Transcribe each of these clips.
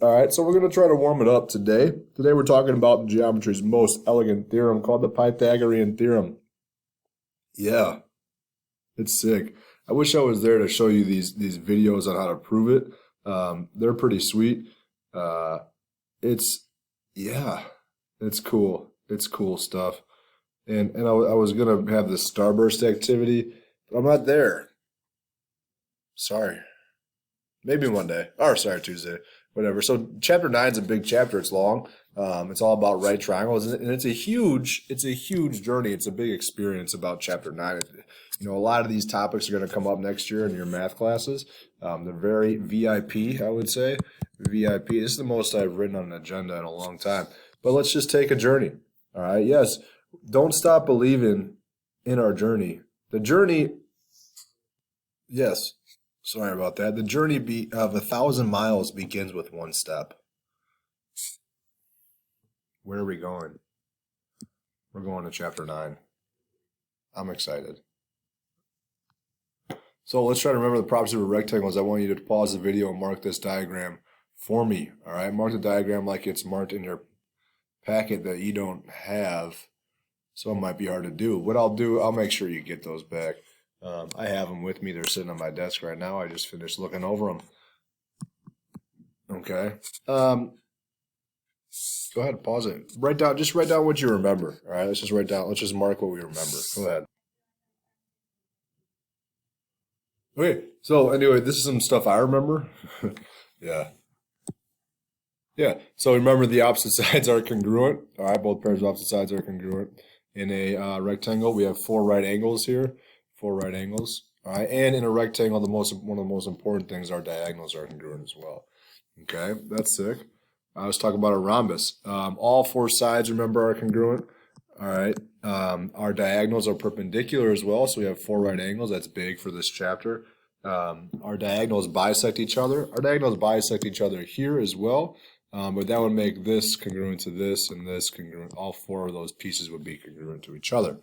All right, so we're going to try to warm it up today. Today we're talking about geometry's most elegant theorem called the Pythagorean Theorem. Yeah, it's sick. I wish I was there to show you these videos on how to prove it. They're pretty sweet. Uh, it's yeah, it's cool. It's cool stuff. And I was gonna have this starburst activity, but I'm not there. Sorry. Maybe one day. Or sorry, Tuesday. Whatever. So chapter 9 is a big chapter. It's long. It's all about right triangles, and it's a huge journey. It's a big experience about chapter 9. You know, a lot of these topics are going to come up next year in your math classes. They're very VIP, I would say. VIP. This is the most I've written on an agenda in a long time. But let's just take a journey. All right. Yes. Don't stop believing in our journey. The journey. Yes. Sorry about that. The journey of 1,000 miles begins with one step. Where are we going? We're going to chapter 9. I'm excited. So let's try to remember the properties of rectangles. I want you to pause the video and mark this diagram for me. All right, mark the diagram like it's marked in your packet that you don't have. So it might be hard to do. What I'll do, I'll make sure you get those back. I have them with me. They're sitting on my desk right now. I just finished looking over them. Okay. Go ahead, pause it. Just write down what you remember. All right, let's just mark what we remember. Go ahead. Okay, so anyway, this is some stuff I remember. Yeah. Yeah, so remember the opposite sides are congruent. All right, both pairs of opposite sides are congruent. In a rectangle, we have 4 right angles here. 4 right angles. All right, and in a rectangle, one of the most important things, our diagonals are congruent as well. Okay, that's sick. I was talking about a rhombus. All 4 sides, remember, are congruent. All right, our diagonals are perpendicular as well, so we have 4 right angles. That's big for this chapter. Our diagonals bisect each other. Our diagonals bisect each other here as well, but that would make this congruent to this and this congruent. All 4 of those pieces would be congruent to each other.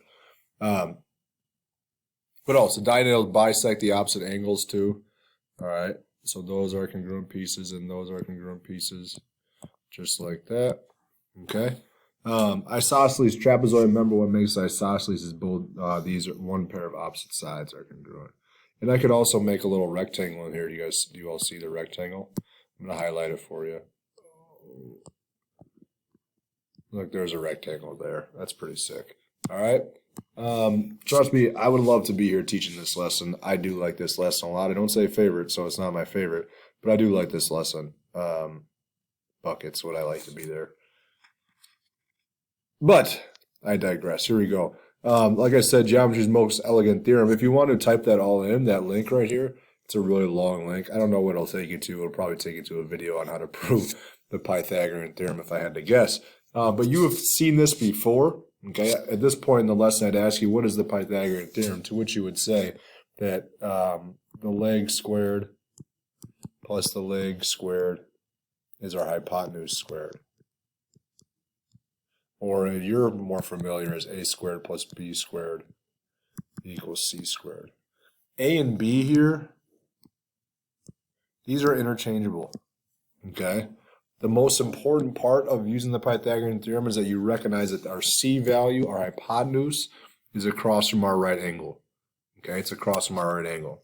What else? The diagonals bisect the opposite angles too. All right, so those are congruent pieces and those are congruent pieces, just like that. Okay. Isosceles trapezoid. Remember what makes isosceles is both these are one pair of opposite sides are congruent. And I could also make a little rectangle in here. Do you all see the rectangle? I'm gonna highlight it for you. Look, there's a rectangle there. That's pretty sick. All right. Trust me, I would love to be here teaching this lesson. I do like this lesson a lot. I don't say favorite, so it's not my favorite, but I do like this lesson. Buckets would I like to be there. But I digress. Here we go. Like I said, geometry's most elegant theorem. If you want to type that all in, that link right here, it's a really long link. I don't know what it'll take you to. It'll probably take you to a video on how to prove the Pythagorean theorem if I had to guess. But you have seen this before. Okay, at this point in the lesson, I'd ask you, what is the Pythagorean theorem? To which you would say that the leg squared plus the leg squared is our hypotenuse squared. Or you're more familiar as a squared plus b squared equals c squared. A and b here, these are interchangeable. Okay? The most important part of using the Pythagorean theorem is that you recognize that our c value, our hypotenuse, is across from our right angle. Okay, it's across from our right angle.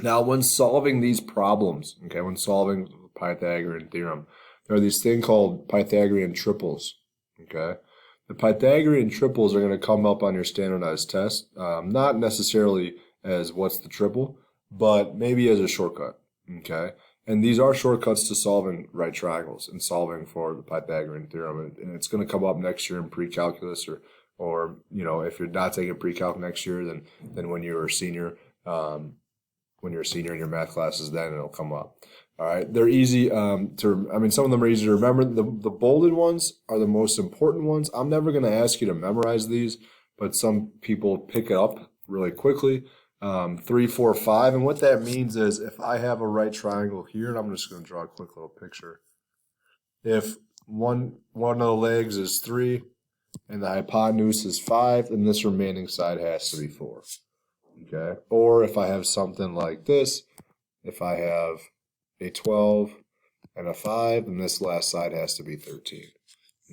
Now, when solving these problems, okay, when solving the Pythagorean theorem, there are these things called Pythagorean triples. Okay, the Pythagorean triples are going to come up on your standardized test, not necessarily as what's the triple, but maybe as a shortcut. Okay. And these are shortcuts to solving right triangles and solving for the Pythagorean theorem. And it's going to come up next year in pre-calculus or you know, if you're not taking pre-calc next year, then when you're a senior, in your math classes, then it'll come up. All right. They're easy some of them are easy to remember. The bolded ones are the most important ones. I'm never going to ask you to memorize these, but some people pick it up really quickly. 3, 4, 5, and what that means is if I have a right triangle here, and I'm just going to draw a quick little picture. If one of the legs is 3 and the hypotenuse is 5, then this remaining side has to be 4. Okay? Or if I have something like this, if I have a 12 and a 5, and this last side has to be 13.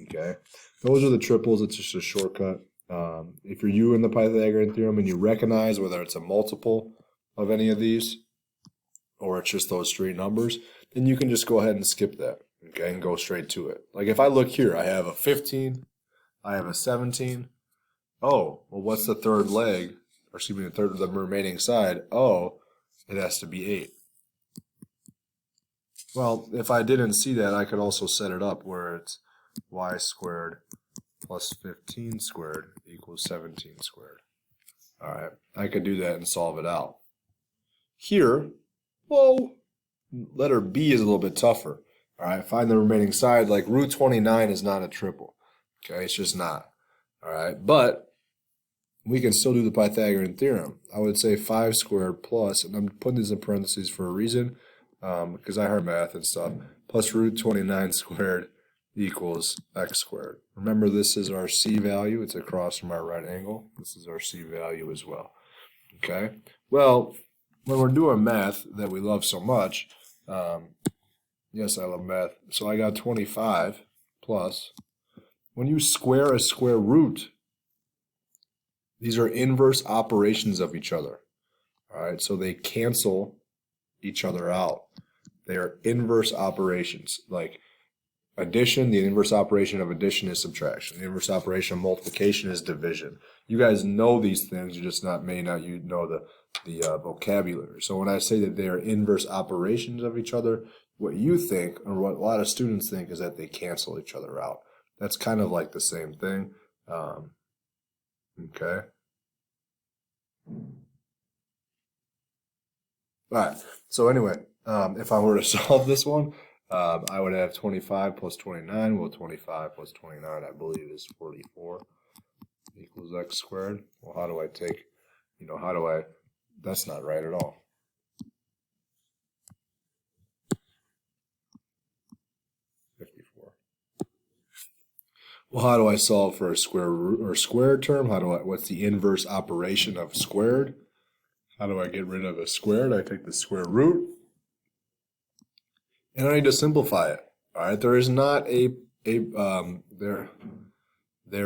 Okay, those are the triples. It's just a shortcut. If you're using the Pythagorean theorem and you recognize whether it's a multiple of any of these or it's just those straight numbers, then you can just go ahead and skip that, okay, and go straight to it. Like if I look here, I have a 15, I have a 17. Oh, well, what's the third leg? Or excuse me, the remaining side? Oh, it has to be 8. Well, if I didn't see that, I could also set it up where it's y squared plus 15 squared equals 17 squared. All right, I could do that and solve it out. Here, whoa, letter B is a little bit tougher. All right, find the remaining side. Like root 29 is not a triple. Okay, it's just not. All right, but we can still do the Pythagorean theorem. I would say 5 squared plus, and I'm putting these in parentheses for a reason, because I heard math and stuff, plus root 29 squared equals x squared. Remember, this is our C value. It's across from our right angle. This is our C value as well. Okay? Well, when we're doing math that we love so much, yes, I love math. So I got 25 plus. When you square a square root, these are inverse operations of each other. All right? So they cancel each other out. They are inverse operations. Like addition, the inverse operation of addition is subtraction. The inverse operation of multiplication is division. You guys know these things, you just may not know the vocabulary. So when I say that they are inverse operations of each other, what you think, or what a lot of students think, is that they cancel each other out. That's kind of like the same thing. Okay. All right. So anyway, if I were to solve this one, I would have 25 plus 29. Well, 25 plus 29, I believe, is 44 equals x squared. Well, how do I take, that's not right at all. Well, how do I solve for a square root or squared term? What's the inverse operation of squared? How do I get rid of a squared? I take the square root, and I need to simplify it. All right, there is not there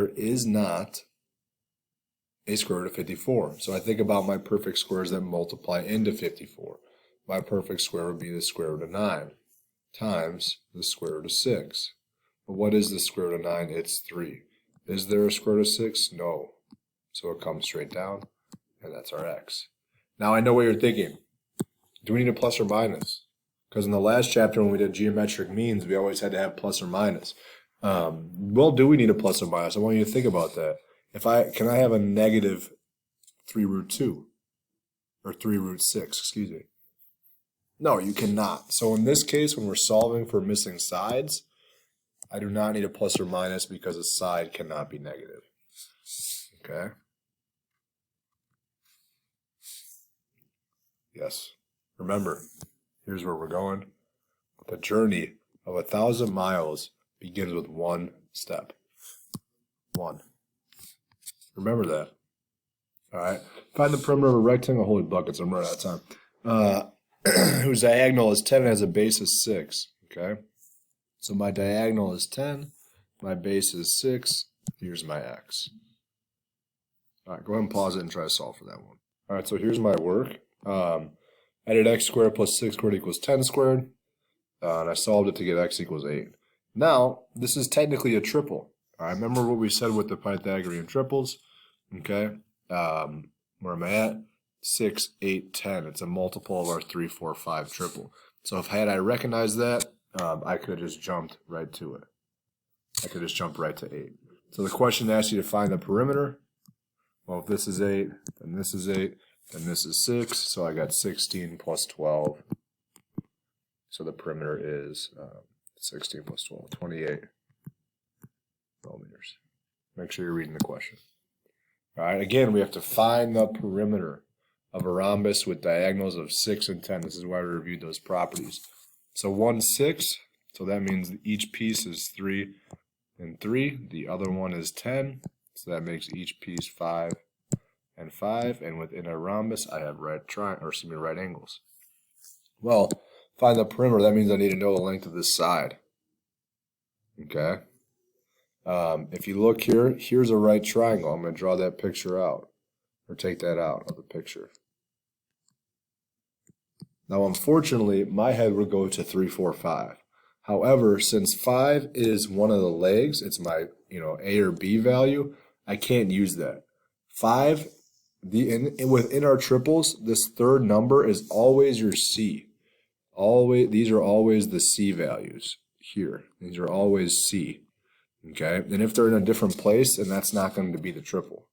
is not a square root of 54. So I think about my perfect squares that multiply into 54. My perfect square would be the square root of 9 times the square root of 6. But what is the square root of 9? It's 3. Is there a square root of 6? No. So it comes straight down, and that's our x. Now I know what you're thinking. Do we need a plus or minus? Because in the last chapter when we did geometric means, we always had to have plus or minus. Well, do we need a plus or minus? I want you to think about that. Can I have a negative 3 root 2? Or 3 root 6, excuse me. No, you cannot. So in this case, when we're solving for missing sides, I do not need a plus or minus because a side cannot be negative. Okay? Yes. Remember, here's where we're going. The journey of 1,000 miles begins with one step. 1. Remember that. All right. Find the perimeter of a rectangle. Holy buckets, I'm running out of time. Whose diagonal is 10 and has a base of 6. Okay. So my diagonal is 10. My base is 6. Here's my x. All right. Go ahead and pause it and try to solve for that one. All right. So here's my work. I did x squared plus 6 squared equals 10 squared. And I solved it to get x equals 8. Now, this is technically a triple. All right. Remember what we said with the Pythagorean triples? Okay. Where am I at? 6, 8, 10. It's a multiple of our 3, 4, 5 triple. So had I recognized that, I could have just jumped right to it. I could just jump right to 8. So the question asks you to find the perimeter. Well, if this is 8, then this is 8, then this is 6. So I got 16 plus 12. So the perimeter is 16 plus 12, 28 millimeters. Make sure you're reading the question. All right, again, we have to find the perimeter of a rhombus with diagonals of 6 and 10. This is why we reviewed those properties. So 1, 6, so that means each piece is 3 and 3. The other one is 10, so that makes each piece 5 and 5. And within a rhombus, I have right angles. Well, find the perimeter, that means I need to know the length of this side. Okay. If you look here, here's a right triangle. I'm going to draw that picture out, or take that out of the picture. Now, unfortunately, my head would go to 3, 4, 5. However, since 5 is one of the legs, it's my A or B value, I can't use that. 5, within our triples, this third number is always your C. These are always the C values here. These are always C. Okay, and if they're in a different place, then that's not going to be the triple.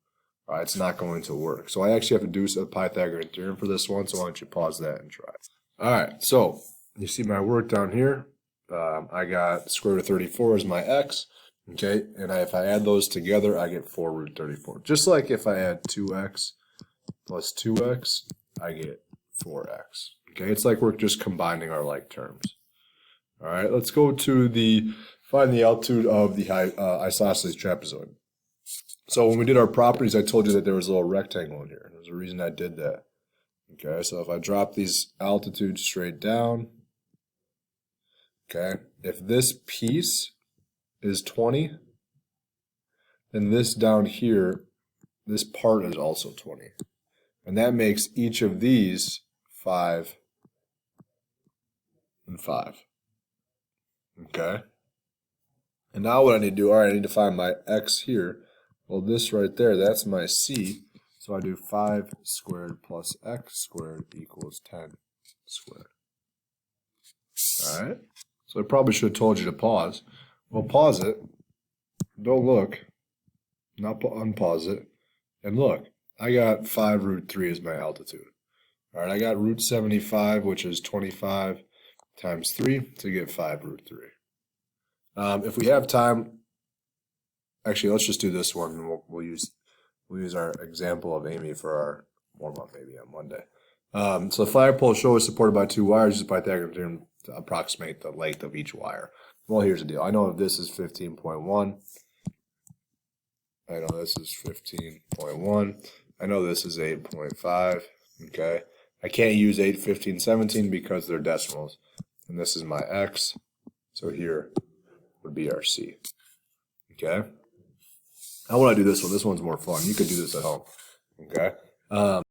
All right, it's not going to work. So I actually have to do a Pythagorean theorem for this one, so why don't you pause that and try it. All right, so you see my work down here. I got square root of 34 as my x, okay, and if I add those together, I get 4 root 34. Just like if I add 2x plus 2x, I get 4x. Okay, it's like we're just combining our like terms. All right, let's go to find the altitude of the isosceles trapezoid. So when we did our properties, I told you that there was a little rectangle in here. There's a reason I did that. Okay, so if I drop these altitudes straight down, okay, if this piece is 20, then this down here, this part is also 20. And that makes each of these 5 and 5. Okay? And now what I need to do, all right, I need to find my x here. Well, this right there, that's my c. So I do 5 squared plus x squared equals 10 squared. All right? So I probably should have told you to pause. Well, pause it. Don't look. Not unpause it. And look, I got 5 root 3 as my altitude. All right, I got root 75, which is 25 times 3 to get 5 root 3. If we have time, actually, let's just do this one, and we'll use our example of Amy for our warm-up maybe on Monday. So the flagpole show is supported by 2 wires. Use Pythagorean theorem to approximate the length of each wire. Well, here's the deal. I know if this is 15.1. I know this is 15.1. I know this is 8.5. Okay. I can't use 8, 15, 17 because they're decimals. And this is my x. So here would be our c. Okay. How would I do this one? This one's more fun. You could do this at home. Okay.